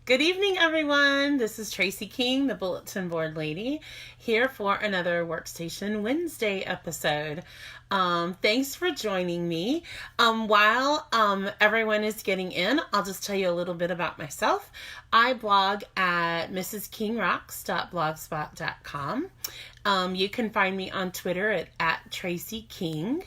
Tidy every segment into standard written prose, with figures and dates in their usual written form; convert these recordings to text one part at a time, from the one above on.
Good evening, everyone. This is Tracy King, the Bulletin Board Lady, here for another Workstation Wednesday episode. Thanks for joining me. While everyone is getting in, I'll just tell you a little bit about myself. I blog at mrskingrocks.blogspot.com. You can find me on Twitter at Tracy King.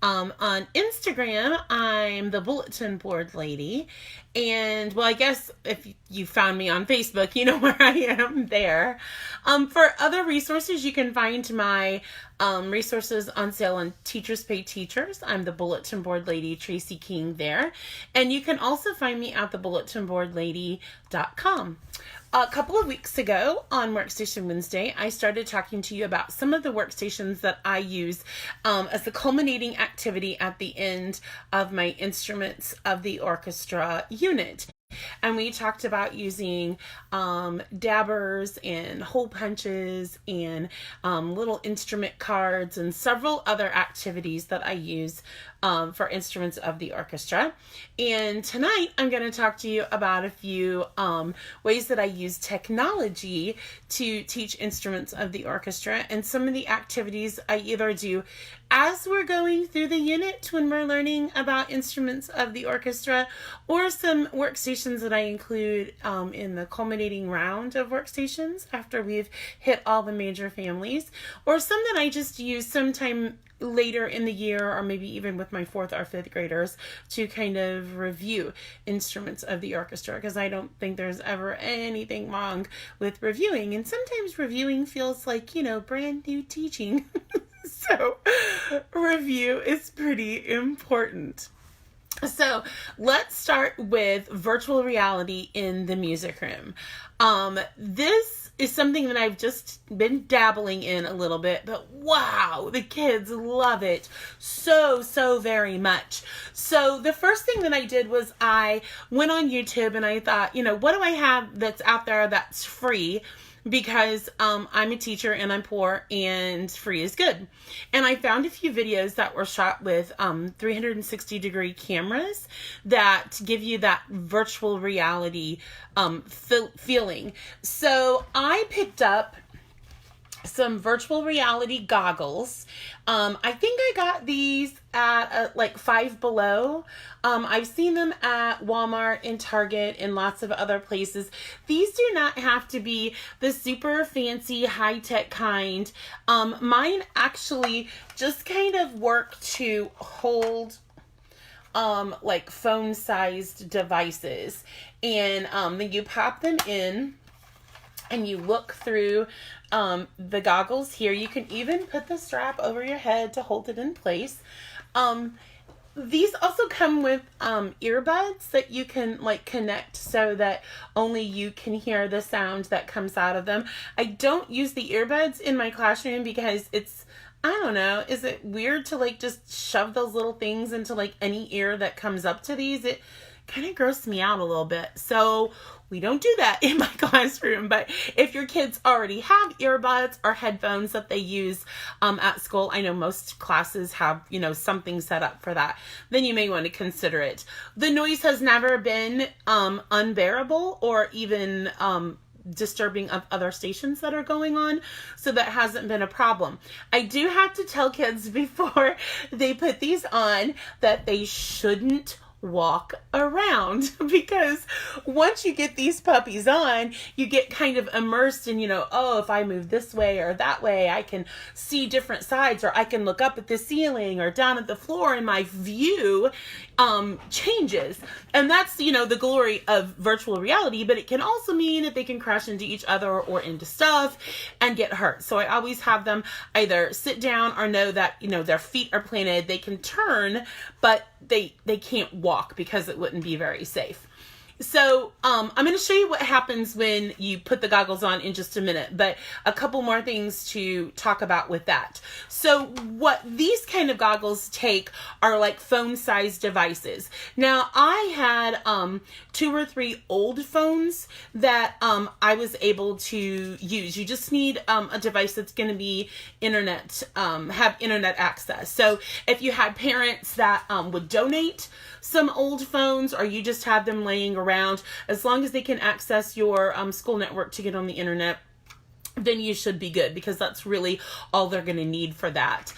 On Instagram, I'm the Bulletin Board Lady. And, well, I guess if you found me on Facebook, you know where I am there. For other resources, you can find my resources on sale on Teachers Pay Teachers. I'm the Bulletin Board Lady, Tracy King there. And you can also find me at thebulletinboardlady.com. A couple of weeks ago on Workstation Wednesday, I started talking to you about some of the workstations that I use as the culminating activity at the end of my Instruments of the Orchestra unit. And we talked about using dabbers and hole punches and little instrument cards and several other activities that I use for Instruments of the Orchestra. And tonight I'm going to talk to you about a few ways that I use technology to teach Instruments of the Orchestra and some of the activities I either do as we're going through the unit when we're learning about Instruments of the Orchestra, or some workstations that I include in the culminating round of workstations after we've hit all the major families, or some that I just use sometime later in the year, or maybe even with my 4th or 5th graders, to kind of review Instruments of the Orchestra, because I don't think there's ever anything wrong with reviewing, and sometimes reviewing feels like, brand new teaching. So review is pretty important. So let's start with virtual reality in the music room. This is something that I've just been dabbling in a little bit, but wow, the kids love it so very much. So the first thing that I did was I went on YouTube and I thought, what do I have that's out there that's free? Because I'm a teacher and I'm poor and free is good. And I found a few videos that were shot with 360-degree cameras that give you that virtual reality feeling. So I picked up some virtual reality goggles. I think I got these at like Five Below. I've seen them at Walmart and Target and lots of other places. These do not have to be the super fancy high-tech kind. Mine actually just kind of work to hold like phone-sized devices. And then you pop them in and you look through the goggles here. You can even put the strap over your head to hold it in place. These also come with earbuds that you can connect so that only you can hear the sound that comes out of them. I don't use the earbuds in my classroom because I don't know, is it weird to just shove those little things into any ear that comes up to these? It kind of grossed me out a little bit. So we don't do that in my classroom. But if your kids already have earbuds or headphones that they use at school, I know most classes have, something set up for that, then you may want to consider it. The noise has never been unbearable or even disturbing of other stations that are going on, so that hasn't been a problem. I do have to tell kids before they put these on that they shouldn't walk around, because once you get these puppies on, you get kind of immersed in, if I move this way or that way, I can see different sides, or I can look up at the ceiling or down at the floor, and my view changes. And that's, the glory of virtual reality, but it can also mean that they can crash into each other or into stuff and get hurt. So I always have them either sit down or know that, their feet are planted. They can turn, but they can't walk because it wouldn't be very safe. So I'm going to show you what happens when you put the goggles on in just a minute, but a couple more things to talk about with that. So what these kind of goggles take are like phone-sized devices. Now, I had 2 or 3 old phones that I was able to use. You just need a device that's going to be have internet access. So if you had parents that would donate some old phones, or you just had them laying around around. As long as they can access your school network to get on the internet, then you should be good, because that's really all they're going to need for that.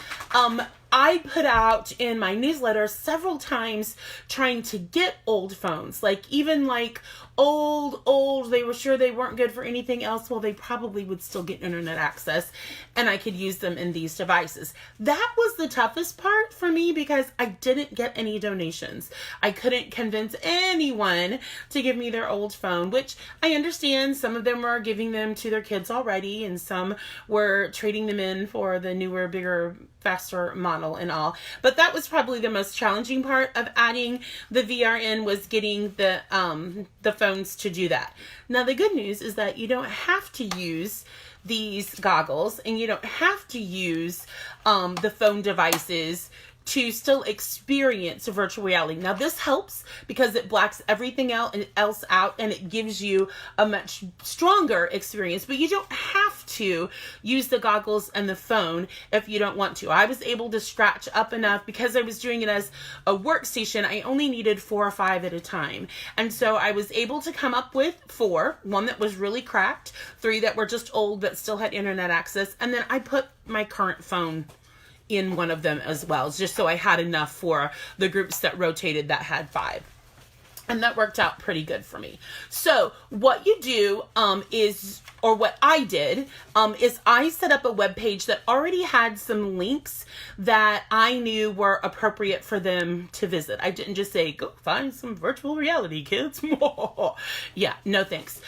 I put out in my newsletter several times trying to get old phones, like even like old, they were sure they weren't good for anything else. Well, they probably would still get internet access, and I could use them in these devices. That was the toughest part for me, because I didn't get any donations. I couldn't convince anyone to give me their old phone, which I understand. Some of them were giving them to their kids already, and some were trading them in for the newer, bigger, faster model and all. But that was probably the most challenging part of adding the VR in, was getting the phones to do that. Now, the good news is that you don't have to use these goggles, and you don't have to use the phone devices to still experience virtual reality. Now, this helps because it blacks everything else out, and it gives you a much stronger experience, but you don't have to use the goggles and the phone if you don't want to. I was able to scratch up enough because I was doing it as a workstation. I only needed 4 or 5 at a time. And so I was able to come up with 4, one that was really cracked, 3 that were just old but still had internet access, and then I put my current phone in one of them as well, just so I had enough for the groups that rotated that had 5. And that worked out pretty good for me. So what you do what I did is I set up a web page that already had some links that I knew were appropriate for them to visit. I didn't just say, go find some virtual reality, kids. Yeah, no thanks.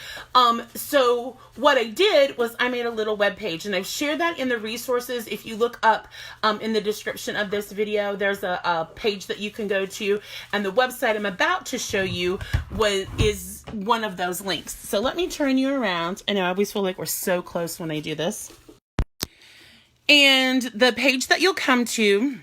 So what I did was I made a little web page, and I've shared that in the resources. If you look up in the description of this video, there's a page that you can go to, and the website I'm about to show you is one of those links. So let me turn you around. I know I always feel like we're so close when I do this. And the page that you'll come to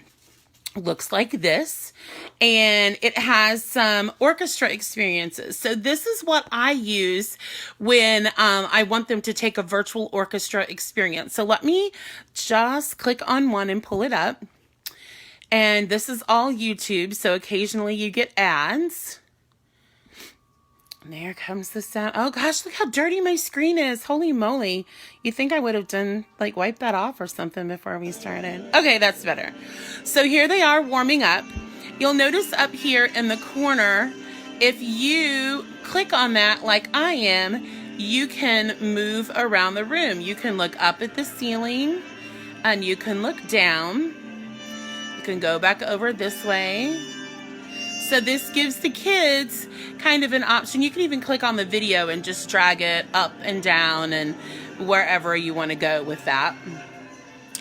looks like this, and it has some orchestra experiences. So this is what I use when I want them to take a virtual orchestra experience. So let me just click on one and pull it up. And this is all YouTube, so occasionally you get ads. And there comes the sound. Oh gosh, look how dirty my screen is. Holy moly. You think I would have wiped that off or something before we started. Okay, that's better. So here they are warming up. You'll notice up here in the corner, if you click on that like I am, you can move around the room. You can look up at the ceiling, and you can look down. You can go back over this way. So this gives the kids kind of an option. You can even click on the video and just drag it up and down and wherever you want to go with that.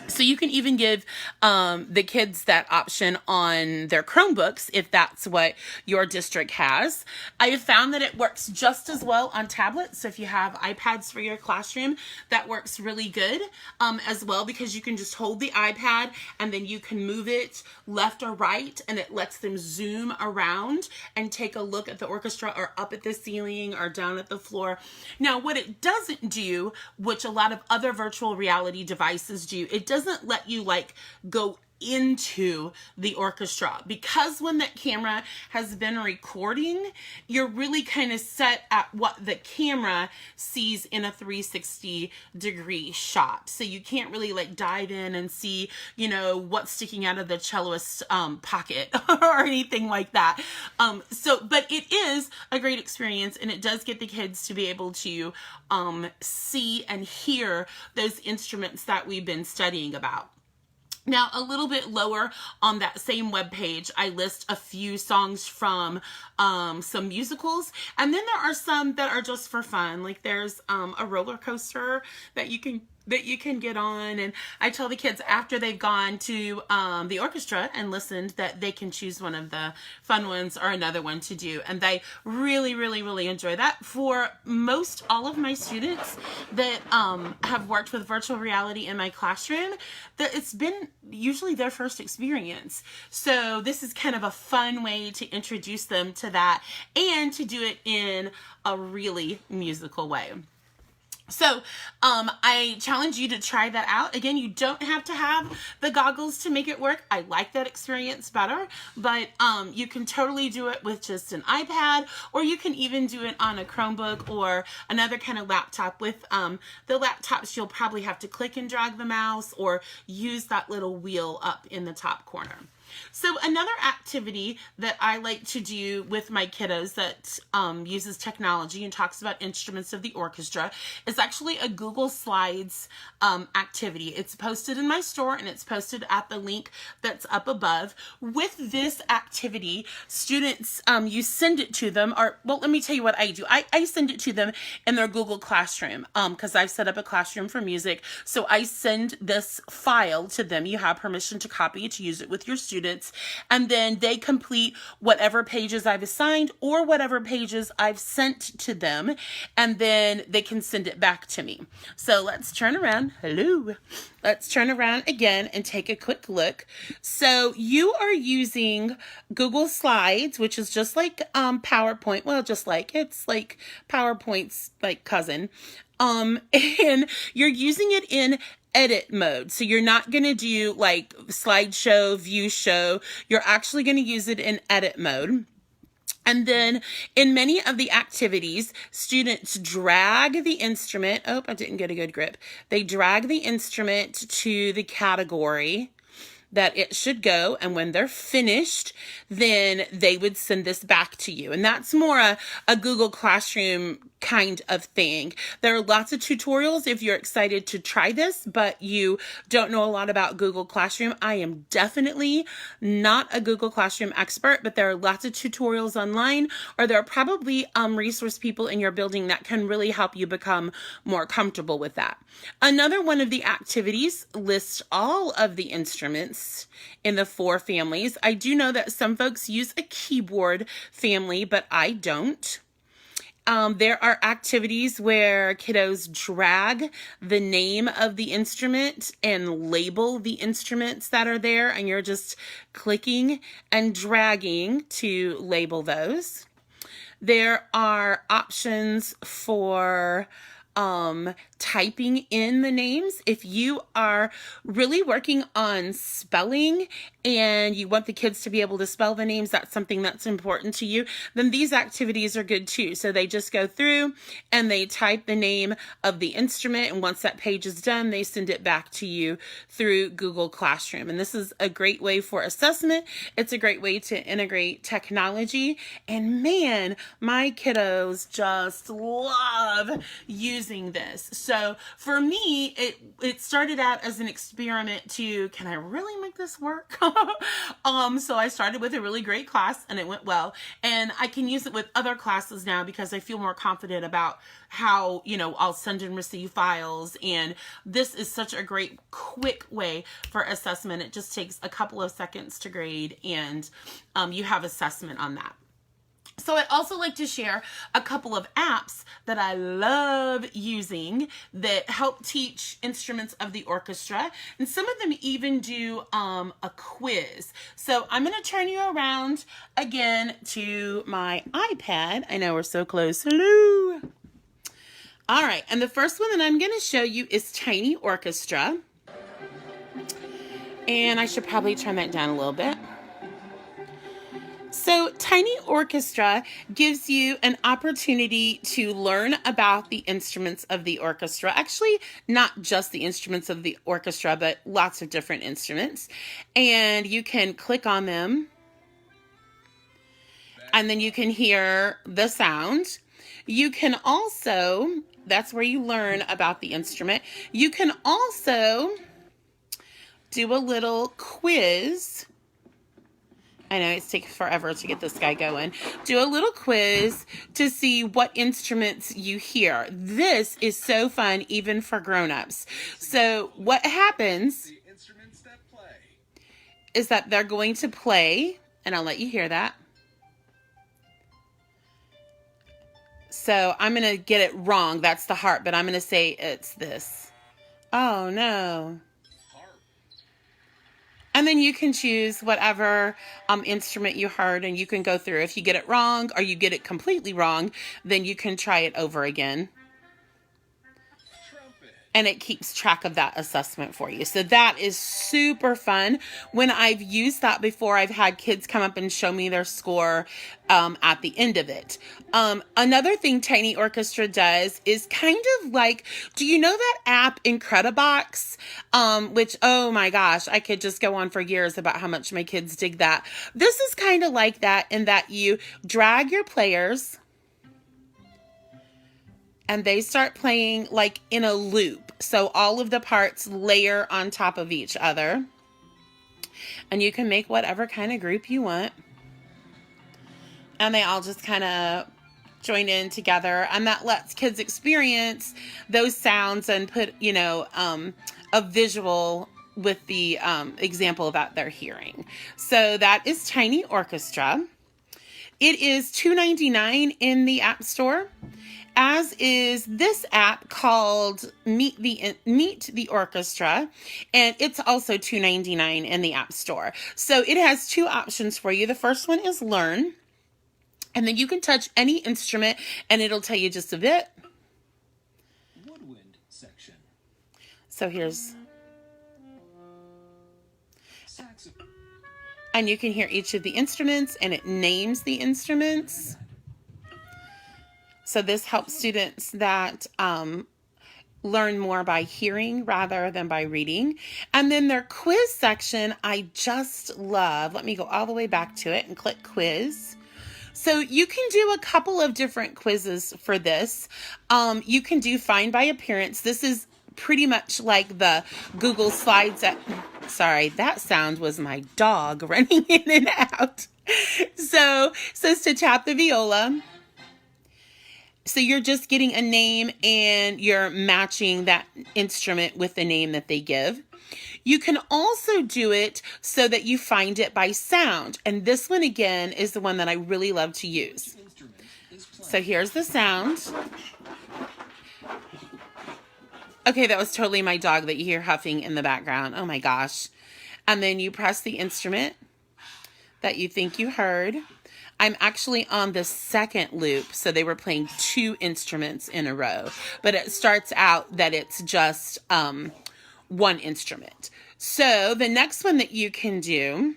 So you can even give the kids that option on their Chromebooks if that's what your district has. I have found that it works just as well on tablets. So if you have iPads for your classroom, that works really good as well, because you can just hold the iPad and then you can move it left or right, and it lets them zoom around and take a look at the orchestra, or up at the ceiling, or down at the floor. Now, what it doesn't do, which a lot of other virtual reality devices do, it doesn't let you go into the orchestra, because when that camera has been recording, you're really kind of set at what the camera sees in a 360-degree shot. So you can't really dive in and see, what's sticking out of the celloist's pocket or anything like that. But it is a great experience, and it does get the kids to be able to see and hear those instruments that we've been studying about. Now, a little bit lower on that same webpage, I list a few songs from some musicals, and then there are some that are just for fun. Like there's a roller coaster that you can get on, and I tell the kids after they've gone to the orchestra and listened that they can choose one of the fun ones or another one to do, and they really, really, really enjoy that. For most all of my students that have worked with virtual reality in my classroom, that it's been usually their first experience. So this is kind of a fun way to introduce them to that, and to do it in a really musical way. So, I challenge you to try that out. Again, you don't have to have the goggles to make it work. I like that experience better, but you can totally do it with just an iPad, or you can even do it on a Chromebook or another kind of laptop. With the laptops, you'll probably have to click and drag the mouse or use that little wheel up in the top corner. So another activity that I like to do with my kiddos that uses technology and talks about instruments of the orchestra is actually a Google Slides activity. It's posted in my store, and it's posted at the link that's up above. With this activity, students, you send it to them, or, well, let me tell you what I do. I send it to them in their Google Classroom because I've set up a classroom for music. So I send this file to them. You have permission to copy it, to use it with your students. And then they complete whatever pages I've assigned or whatever pages I've sent to them, and then they can send it back to me. So let's turn around. Hello. Let's turn around again and take a quick look. So you are using Google Slides, which is just like PowerPoint. Well, just like, it's like PowerPoint's like cousin. And you're using it in edit mode. So you're not going to do like slideshow, view show. You're actually going to use it in edit mode. And then in many of the activities, students drag the instrument. Oh, I didn't get a good grip. They drag the instrument to the category that it should go, and when they're finished, then they would send this back to you. And that's more a Google Classroom kind of thing. There are lots of tutorials if you're excited to try this, but you don't know a lot about Google Classroom. I am definitely not a Google Classroom expert, but there are lots of tutorials online, or there are probably resource people in your building that can really help you become more comfortable with that. Another one of the activities lists all of the instruments in the 4 families. I do know that some folks use a keyboard family, but I don't. There are activities where kiddos drag the name of the instrument and label the instruments that are there, and you're just clicking and dragging to label those. There are options for typing in the names. If you are really working on spelling and you want the kids to be able to spell the names, that's something that's important to you, then these activities are good too. So they just go through and they type the name of the instrument, and once that page is done, they send it back to you through Google Classroom. And this is a great way for assessment. It's a great way to integrate technology. And man, my kiddos just love using this. So for me, it started out as an experiment to, can I really make this work? So I started with a really great class, and it went well. And I can use it with other classes now because I feel more confident about how, I'll send and receive files. And this is such a great, quick way for assessment. It just takes a couple of seconds to grade, and you have assessment on that. So I'd also like to share a couple of apps that I love using that help teach instruments of the orchestra. And some of them even do a quiz. So I'm going to turn you around again to my iPad. I know we're so close. Hello. All right. And the first one that I'm going to show you is Tiny Orchestra. And I should probably turn that down a little bit. So Tiny Orchestra gives you an opportunity to learn about the instruments of the orchestra. Actually, not just the instruments of the orchestra, but lots of different instruments. And you can click on them, and then you can hear the sound. You can also, that's where you learn about the instrument. You can also do a little quiz. I know it takes forever to get this guy going. Do a little quiz to see what instruments you hear. This is so fun, even for grown-ups. So what happens is that they're going to play, and I'll let you hear that. So I'm going to get it wrong. That's the harp, but I'm going to say it's this. Oh, no. And then you can choose whatever instrument you heard, and you can go through. If you get it wrong or you get it completely wrong, then you can try it over again. and it keeps track of that assessment for you. So that is super fun. When I've used that before, I've had kids come up and show me their score at the end of it. Another thing Tiny Orchestra does is kind of like, do you know that app Incredibox? Which, oh my gosh, I could just go on for years about how much my kids dig that. This is kind of like that in that you drag your players and they start playing like in a loop. So all of the parts layer on top of each other. And you can make whatever kind of group you want. And they all just kind of join in together. And that lets kids experience those sounds and put, a visual with the example that they're hearing. So that is Tiny Orchestra. It is $2.99 in the App Store, as is this app called Meet the Orchestra, and it's also $2.99 in the App Store. So it has two options for you. The first one is Learn, and then you can touch any instrument, and it'll tell you just a bit. Woodwind section. So here's... And you can hear each of the instruments, and it names the instruments. So this helps students that learn more by hearing rather than by reading. And then their quiz section, I just love. Let me go all the way back to it and click quiz. So you can do a couple of different quizzes for this. You can do Find by Appearance. This is pretty much like the Google Slides. Sorry, that sound was my dog running in and out. So it says to tap the viola. So you're just getting a name and you're matching that instrument with the name that they give. You can also do it so that you find it by sound. And this one again is the one that I really love to use. So here's the sound. Okay, that was totally my dog that you hear huffing in the background. Oh my gosh. And then you press the instrument that you think you heard. I'm actually on the second loop, so they were playing two instruments in a row. But it starts out that it's just one instrument. So the next one that you can do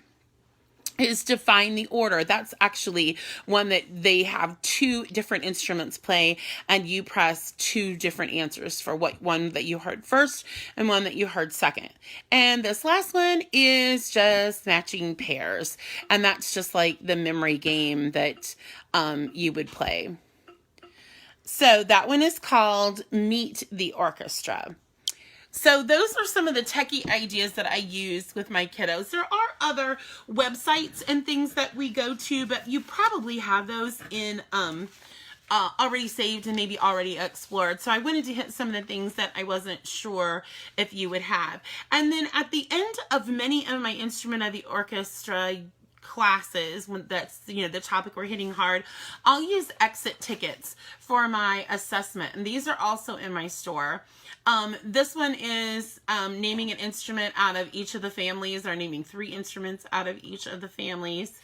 is to find the order. That's actually one that they have two different instruments play, and you press two different answers for what one that you heard first and one that you heard second. And this last one is just matching pairs, and that's just like the memory game that you would play. So that one is called Meet the Orchestra. So those are some of the techie ideas that I use with my kiddos. There are other websites and things that we go to, but you probably have those in already saved and maybe already explored. So I wanted to hit some of the things that I wasn't sure if you would have. And then at the end of many of my Instrument of the Orchestra classes, when that's the topic we're hitting hard, I'll use exit tickets for my assessment, and these are also in my store. This one is naming an instrument out of each of the families, or naming 3 instruments out of each of the families.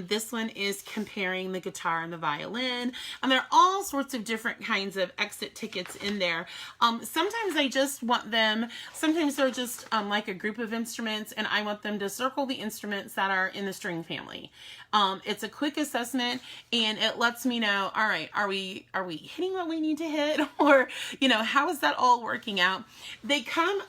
This one is comparing the guitar and the violin, and there are all sorts of different kinds of exit tickets in there. Sometimes I just want them, sometimes they're just like a group of instruments, and I want them to circle the instruments that are in the string family. It's a quick assessment, and it lets me know, all right, are we hitting what we need to hit, or how is that all working out? They come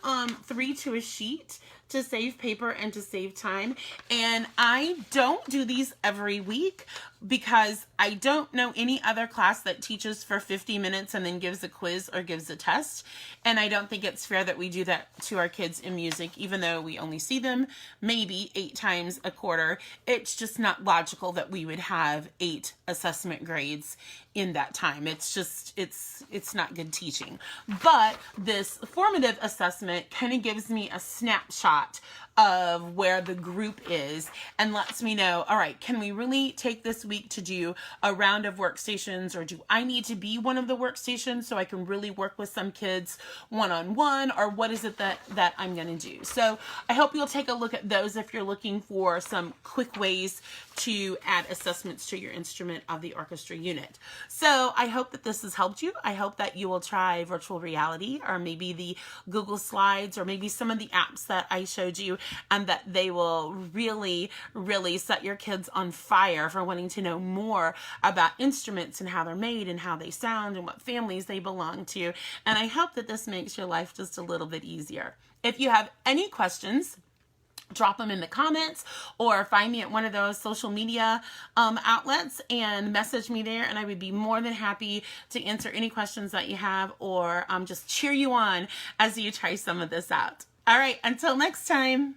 3 to a sheet to save paper and to save time. And I don't do these every week because I don't know any other class that teaches for 50 minutes and then gives a quiz or gives a test. And I don't think it's fair that we do that to our kids in music, even though we only see them maybe 8 times a quarter. It's just not logical that we would have 8 assessment grades in that time. It's just, it's not good teaching. But this formative assessment kind of gives me a snapshot of where the group is and lets me know, all right, can we really take this week week to do a round of workstations, or do I need to be one of the workstations so I can really work with some kids one-on-one, or what is it that I'm going to do? So I hope you'll take a look at those if you're looking for some quick ways to add assessments to your instrument of the orchestra unit. So I hope that this has helped you. I hope that you will try virtual reality, or maybe the Google Slides, or maybe some of the apps that I showed you, and that they will really, really set your kids on fire for wanting to know more about instruments and how they're made and how they sound and what families they belong to. And I hope that this makes your life just a little bit easier. If you have any questions, drop them in the comments, or find me at one of those social media outlets and message me there, and I would be more than happy to answer any questions that you have, or just cheer you on as you try some of this out. All right, until next time.